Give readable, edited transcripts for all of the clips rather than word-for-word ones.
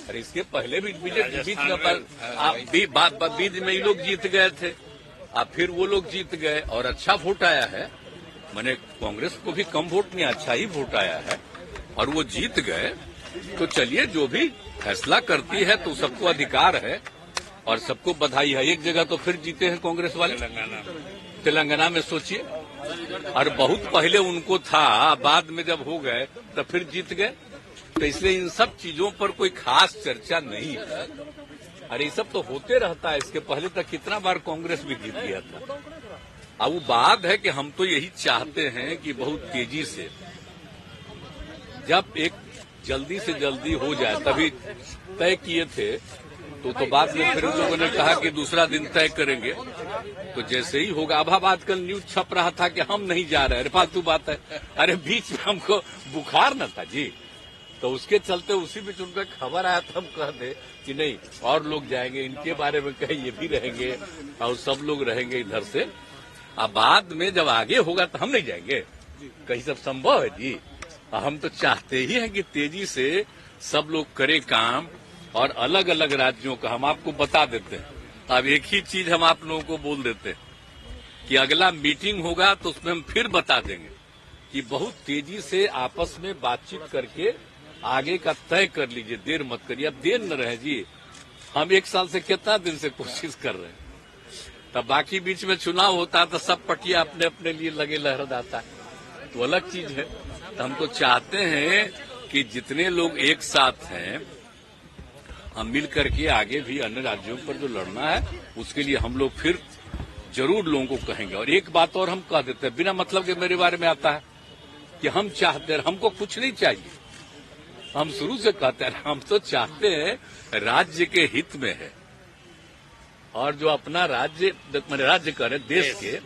अरे इसके पहले भी बीच में ही लोग जीत गए थे। अब फिर वो लोग जीत गए और अच्छा वोट आया है। मैंने कांग्रेस को भी कम वोट नहीं, अच्छा ही वोट आया है और वो जीत गए। तो चलिए, जो भी फैसला करती है तो सबको अधिकार है और सबको बधाई है। एक जगह तो फिर जीते हैं कांग्रेस वाले, तेलंगाना में सोचिए। और बहुत पहले उनको था, बाद में जब हो गए तो फिर जीत गए। तो इसलिए इन सब चीजों पर कोई खास चर्चा नहीं है। अरे ये सब तो होते रहता है। इसके पहले तक कितना बार कांग्रेस भी जीत गया था। अब वो बात है कि हम तो यही चाहते हैं कि बहुत तेजी से, जब एक जल्दी से जल्दी हो जाए, तभी तय किए थे तो बाद में फिर उन लोगों ने कहा कि दूसरा दिन तय करेंगे। तो जैसे ही होगा, अब आजकल न्यूज छप रहा था कि हम नहीं जा रहे। अरे फालतू बात है। अरे बीच में हमको बुखार न था जी, तो उसके चलते उसी बीच उनका खबर आया था, हम कह दे कि नहीं और लोग जाएंगे, इनके बारे में कहीं ये भी रहेंगे और सब लोग रहेंगे इधर से। अब बाद में जब आगे होगा तो हम नहीं जाएंगे, कहीं सब संभव है जी। हम तो चाहते ही हैं कि तेजी से सब लोग करें काम और अलग अलग राज्यों का हम आपको बता देते हैं। अब एक ही चीज हम आप लोगों को बोल देते हैं कि अगला मीटिंग होगा तो उसमें हम फिर बता देंगे कि बहुत तेजी से आपस में बातचीत करके आगे का तय कर लीजिए, देर मत करिए। अब देर न रहे जी, हम 1 साल से कितना दिन से कोशिश कर रहे हैं। तब बाकी बीच में चुनाव होता तो सब पटिया अपने अपने लिए लगे लहराता है, तो अलग चीज है। तो हम तो चाहते हैं कि जितने लोग एक साथ हैं, हम मिल करके आगे भी अन्य राज्यों पर जो लड़ना है उसके लिए हम लोग फिर जरूर लोगों को कहेंगे। और एक बात और हम कह देते हैं, बिना मतलब के मेरे बारे में आता है कि हम चाहते हैं, हमको कुछ नहीं चाहिए। हम शुरू से कहते हैं हम तो चाहते हैं राज्य के हित में है, और जो अपना राज्य करे देश के।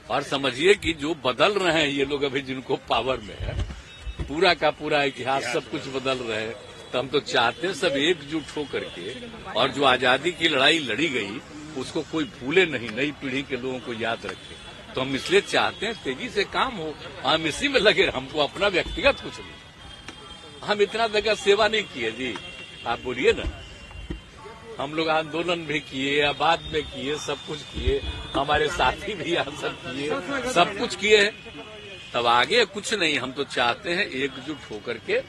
और समझिए कि जो बदल रहे हैं ये लोग अभी जिनको पावर में है, पूरा का पूरा इतिहास सब कुछ बदल रहे हैं। तो हम तो चाहते हैं सब एकजुट हो करके, और जो आजादी की लड़ाई लड़ी गई उसको कोई भूले नहीं, नई पीढ़ी के लोगों को याद रखे। तो हम इसलिए चाहते हैं तेजी से काम हो, हम इसी में लगे। हमको अपना व्यक्तिगत कुछ नहीं, हम इतना जगह सेवा नहीं किए जी। आप बोलिए ना, हम लोग आंदोलन भी किए या बाद में किए, सब कुछ किए, हमारे साथी भी आंदोलन किए, सब कुछ किए हैं। तब आगे कुछ नहीं, हम तो चाहते हैं एकजुट होकर के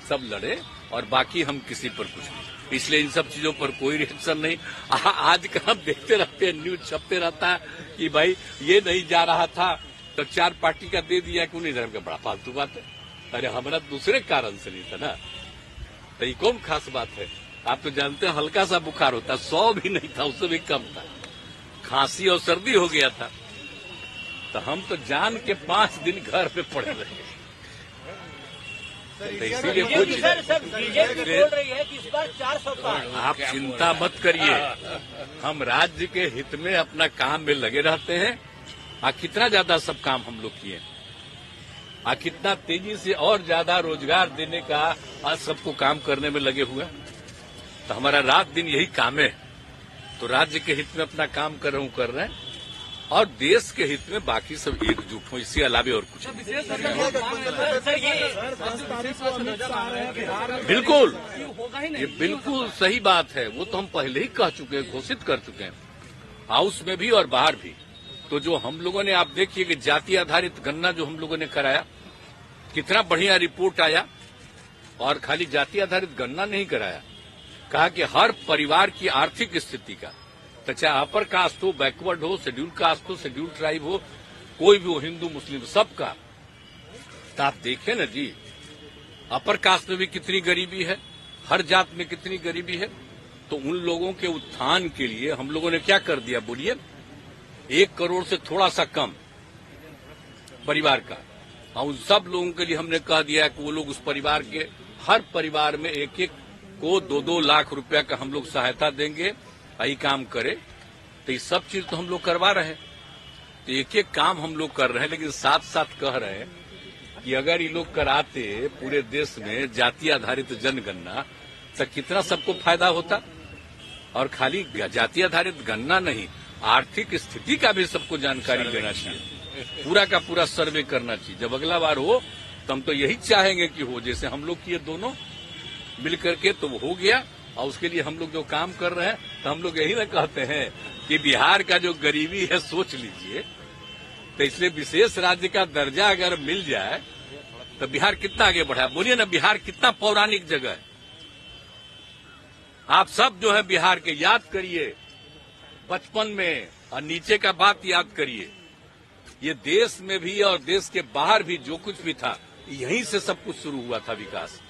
सब लड़े और बाकी हम किसी पर कुछ नहीं। इसलिए इन सब चीजों पर कोई रिएक्शन नहीं। आजकल हम देखते रहते हैं, न्यूज छपते रहता है कि भाई ये नहीं जा रहा था तो 4 पार्टी का दे दिया, क्यों नहीं जा रहा? बड़ा फालतू बात है। अरे हमारा दूसरे कारण से नहीं था ना, तो ये कौन खास बात है? आप तो जानते हैं हल्का सा बुखार होता, 100 भी नहीं था, उससे भी कम था, खांसी और सर्दी हो गया था। तो हम तो जान के 5 दिन घर पे पड़े रहे। तो इसीलिए कुछ बोल रही है कि इस बार 400 पार। आप चिंता मत करिए, हम राज्य के हित में अपना काम में लगे रहते हैं। कितना ज्यादा सब काम हम लोग किए, कितना तेजी से और ज्यादा रोजगार देने का आज सबको काम करने में लगे हुए। तो हमारा रात दिन यही काम है। तो राज्य के हित में अपना काम कर रहे हैं और देश के हित में बाकी सब एकजुट हो, इसके अलावा और कुछ नहीं। बिल्कुल, ये बिल्कुल सही बात है। वो तो हम पहले ही कह चुके हैं, घोषित कर चुके हैं, हाउस में भी और बाहर भी। तो जो हम लोगों ने, आप देखिए कि जाति आधारित गणना जो हम लोगों ने कराया, कितना बढ़िया रिपोर्ट आया। और खाली जाति आधारित गणना नहीं कराया, कहा कि हर परिवार की आर्थिक स्थिति का, तो चाहे अपर कास्ट हो, बैकवर्ड हो, शेड्यूल कास्ट हो, शेड्यूल ट्राइब हो, कोई भी हो, हिंदू मुस्लिम, सबका। तो आप देखें ना जी, अपर कास्ट में भी कितनी गरीबी है, हर जात में कितनी गरीबी है। तो उन लोगों के उत्थान के लिए हम लोगों ने क्या कर दिया बोलिए? 1 करोड़ से थोड़ा सा कम परिवार का, और उन सब लोगों के लिए हमने कह दिया कि वो लोग उस परिवार के, हर परिवार में एक एक को 2-2 लाख रुपया का हम लोग सहायता देंगे, यही काम करे। तो ये सब चीज तो हम लोग करवा रहे हैं। तो एक एक काम हम लोग कर रहे हैं, लेकिन साथ साथ कह रहे हैं कि अगर ये लोग कराते पूरे देश में जाति आधारित जनगणना, तो कितना सबको फायदा होता। और खाली जाति आधारित गणना नहीं, आर्थिक स्थिति का भी सबको जानकारी देना चाहिए, पूरा का पूरा सर्वे करना चाहिए। जब अगला बार हो तो हम तो यही चाहेंगे कि हो, जैसे हम लोग किए दोनों, मिल करके तो हो गया। और उसके लिए हम लोग जो काम कर रहे हैं, तो हम लोग यही ना कहते हैं कि बिहार का जो गरीबी है सोच लीजिए। तो इसलिए विशेष राज्य का दर्जा अगर मिल जाए तो बिहार कितना आगे बढ़ा। बोलिए ना, बिहार कितना पौराणिक जगह है। आप सब जो है बिहार के याद करिए बचपन में, और नीचे का बात याद करिए। ये देश में भी और देश के बाहर भी जो कुछ भी था, यहीं से सब कुछ शुरू हुआ था विकास।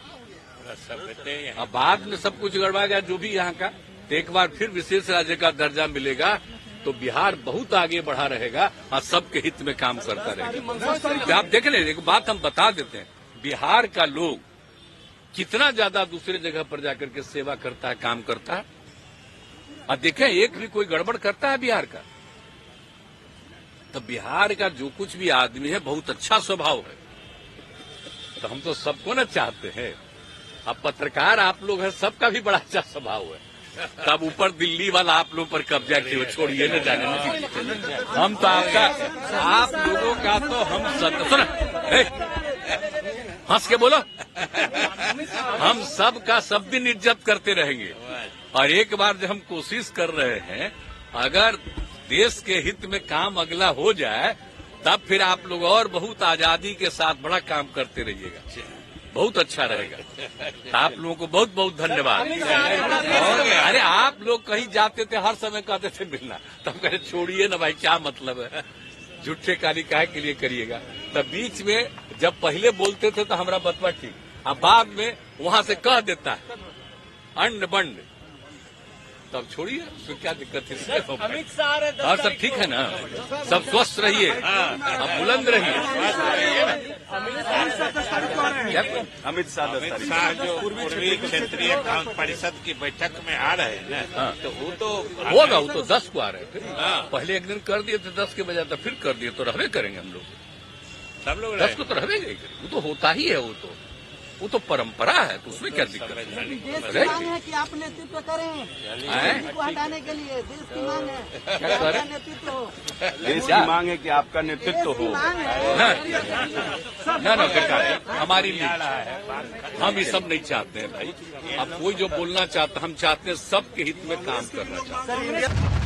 अब बाद में सब कुछ गड़बड़ा गया जो भी यहाँ का। तो एक बार फिर विशेष राज्य का दर्जा मिलेगा तो बिहार बहुत आगे बढ़ा रहेगा और सबके हित में काम करता रहेगा। आप देख लें, एक बात हम बता देते हैं, बिहार का लोग कितना ज्यादा दूसरे जगह पर जाकर के सेवा करता है, काम करता है। और देखें, एक भी कोई गड़बड़ करता है बिहार का, तो बिहार का जो कुछ भी आदमी है बहुत अच्छा स्वभाव है। तो हम तो सबको ना चाहते हैं। अब पत्रकार आप लोग हैं, सबका भी बड़ा अच्छा स्वभाव है। तब ऊपर दिल्ली वाला आप लोगों पर कब्जा किए, छोड़िए न जाने में। हम तो आपका, आप लोगों का तो हम सुना, हंस के बोलो, हम सब का सब दिन इज्जत करते रहेंगे। और एक बार जब हम कोशिश कर रहे हैं, अगर देश के हित में काम अगला हो जाए, तब फिर आप लोग और बहुत आजादी के साथ बड़ा काम करते रहिएगा, बहुत अच्छा रहेगा। आप लोगों को बहुत बहुत धन्यवाद। अरे आप लोग कहीं जाते थे, हर समय कहते थे मिलना, तो हम कहे छोड़िए ना भाई, क्या मतलब है, झूठे कार्य काहे के लिए करिएगा। तब बीच में जब पहले बोलते थे तो हमारा बतवा ठीक, अब बाद में वहां से कह देता है अंड बंड, तब छोड़िए, उसमें क्या दिक्कत है। अमित शाह और सब ठीक है ना, सब स्वस्थ रहिए, अब बुलंद रहिए। अमित शाह जो पूर्वी क्षेत्रीय कांग्रेस परिषद की बैठक में आ रहे हैं ना, तो वो तो होगा, वो तो 10 को आ रहे थे। पहले एक दिन कर दिए थे 10 के बजाय, तो फिर कर दिए, तो रहने करेंगे हम लोग, सब लोग 10 को तो रहने करेंगे। वो तो होता ही है, वो तो परंपरा है, तो उसमें क्या दिक्कत है। देश की मांग है कि आप नेतृत्व करें, को हटाने के लिए देश की मांग है कि आपका नेतृत्व हो। देश की मांग है कि आपका नेतृत्व हो। ना सरकार हमारी नहीं, हम ये सब नहीं चाहते हैं भाई। अब कोई जो बोलना चाहता, हम चाहते हैं सबके हित में काम करना चाहते हैं।